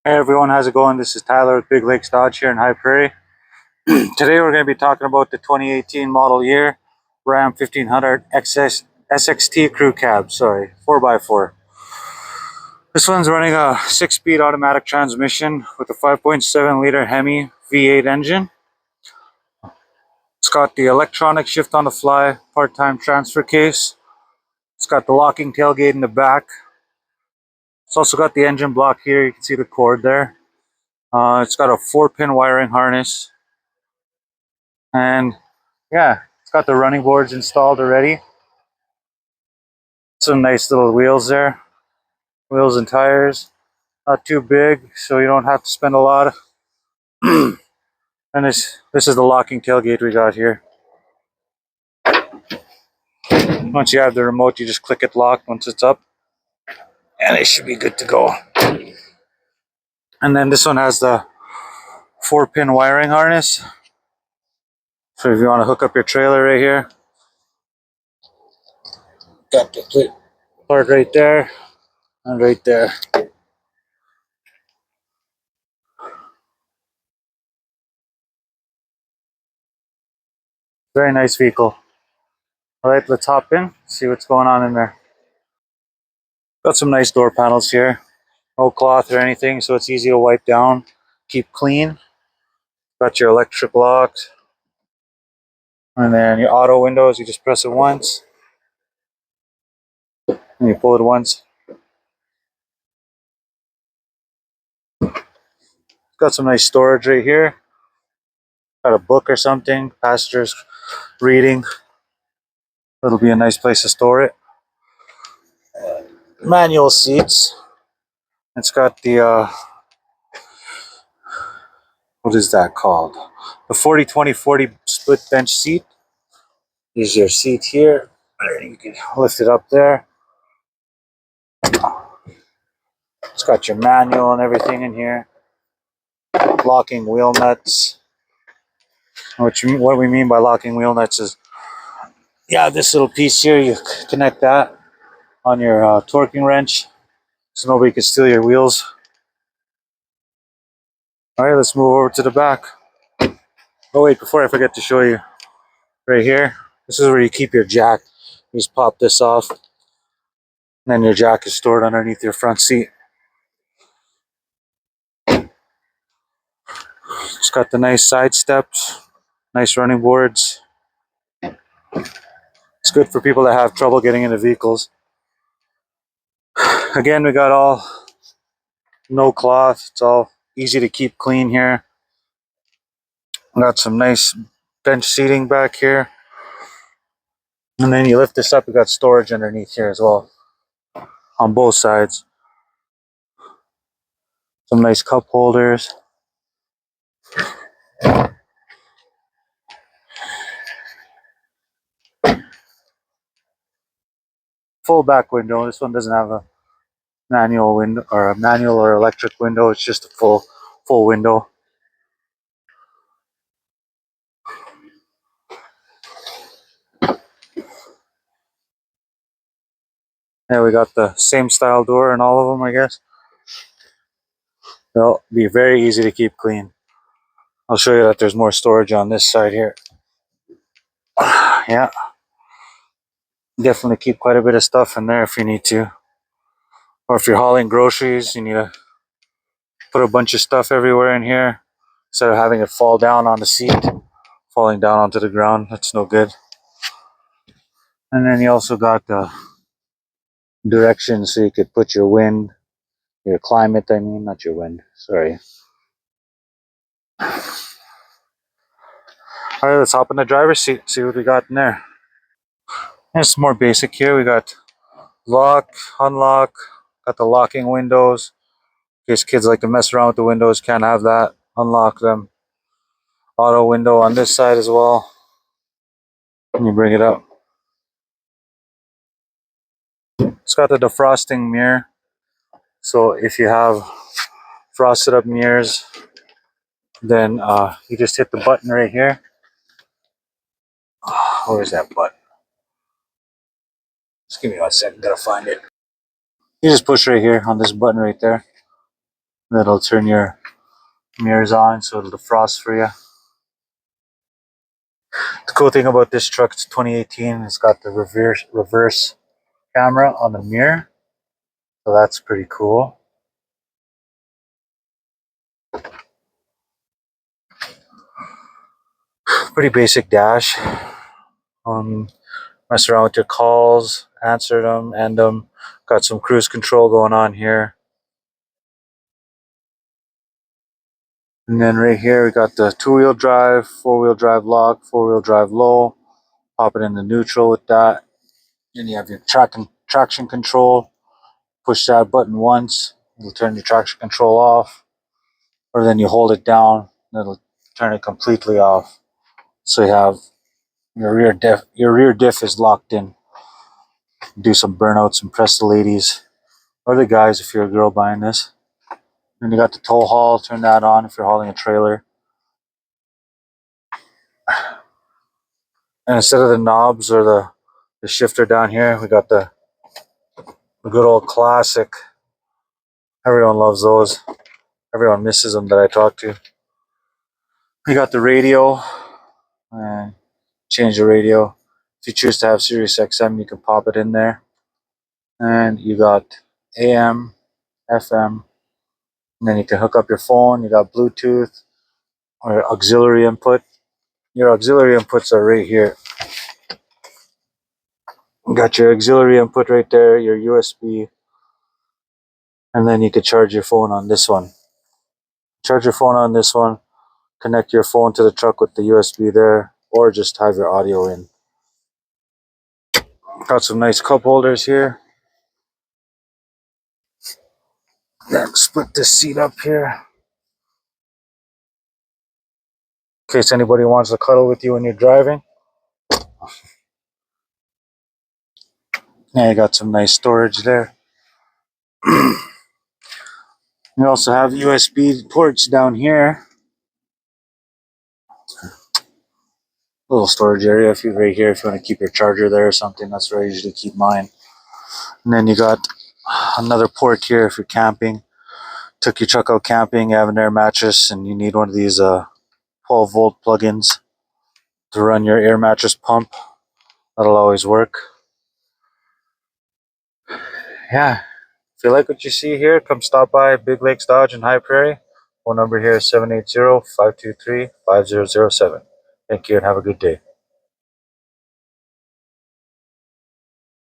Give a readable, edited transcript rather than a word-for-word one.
Hey everyone, how's it going? This is Tyler with Big Lakes Dodge here in High Prairie. Today we're going to be talking about the 2018 model year Ram 1500 XS SXT crew cab, 4x4. This one's running a 6-speed automatic transmission with a 5.7 liter Hemi V8 engine. It's got the electronic shift on the fly part-time transfer case. It's got the locking tailgate in the back. It's also got the engine block here. You can see the cord there. It's got a 4-pin wiring harness. And yeah, it's got the running boards installed already. Some nice little wheels there. Wheels and tires. Not too big, so you don't have to spend a lot. And this is the locking tailgate we got here. Once you have the remote, you just click it locked once it's up. And it should be good to go. And then this one has the 4-pin wiring harness. So if you want to hook up your trailer right here. Got the part right there and right there. Very nice vehicle. Alright, let's hop in, see what's going on in there. Got some nice door panels here. No cloth or anything, so it's easy to wipe down, keep clean. Got your electric locks. And then your auto windows, you just press it once. And you pull it once. Got some nice storage right here. Got a book or something, passengers reading. It'll be a nice place to store it. Manual seats. It's got the, what is that called? The 40-20-40 split bench seat. Here's your seat here. You can lift it up there. It's got your manual and everything in here. Locking wheel nuts. What we mean by locking wheel nuts is, yeah, this little piece here, you connect that on your torquing wrench so nobody can steal your wheels. All right, let's move over to the back. Oh wait, before I forget to show you, right here, this is where you keep your jack. You just pop this off, and then your jack is stored underneath your front seat. It's got the nice side steps, nice running boards. It's good for people that have trouble getting into vehicles. Again, we got all no cloth. It's all easy to keep clean here. Got some nice bench seating back here. And then you lift this up, we got storage underneath here as well. On both sides. Some nice cup holders. Full back window. This one doesn't have a manual window or a manual or electric window. It's just a full window. Yeah, we got the same style door in all of them, I guess. They'll be very easy to keep clean. I'll show you that there's more storage on this side here. Yeah. Definitely keep quite a bit of stuff in there if you need to. Or if you're hauling groceries, you need to put a bunch of stuff everywhere in here instead of having it fall down on the seat, falling down onto the ground. That's no good. And then you also got the directions so you could put your wind, your climate, I mean, not your wind, sorry. All right, let's hop in the driver's seat, see what we got in there. And it's more basic here. We got lock, unlock, got the locking windows. In case kids like to mess around with the windows, can't have that. Unlock them. Auto window on this side as well. And you bring it up. It's got the defrosting mirror. So if you have frosted up mirrors, then you just hit the button right here. Where's that button? Just give me 1 second, gotta find it. You just push right here on this button right there. That'll turn your mirrors on so it'll defrost for you. The cool thing about this truck, it's 2018, it's got the reverse camera on the mirror, so that's pretty cool. Pretty basic dash. Mess around with your calls, answer them, end them. Got some cruise control going on here. And then right here we got the 2-wheel drive, 4-wheel drive lock, 4-wheel drive low. Pop it into neutral with that. Then you have your traction control. Push that button once, it'll turn your traction control off. Or then you hold it down, and it'll turn it completely off. So you have your rear diff is locked in. Do some burnouts, impress the ladies or the guys if you're a girl buying this. Then you got the tow haul, turn that on if you're hauling a trailer. And instead of the knobs or the shifter down here, we got the good old classic. Everyone loves those. Everyone misses them that I talk to. You got the radio, and change the radio. If you choose to have Sirius XM, you can pop it in there. And you got AM, FM, and then you can hook up your phone. You got Bluetooth or auxiliary input. Your auxiliary inputs are right here. You got your auxiliary input right there, your USB, and then you could charge your phone on this one. Charge your phone on this one, connect your phone to the truck with the USB there, or just have your audio in. Got some nice cup holders here. Then split this seat up here. In case anybody wants to cuddle with you when you're driving. Yeah, you got some nice storage there. You also have USB ports down here. Little storage area if you right here if you want to keep your charger there or something. That's where I usually keep mine. And then you got another port here if you're camping. Took your truck out camping, you have an air mattress, and you need one of these 12-volt plugins to run your air mattress pump. That'll always work. Yeah. If you like what you see here, come stop by Big Lakes Dodge in High Prairie. Phone number here is 780-523-5007. Thank you and have a good day.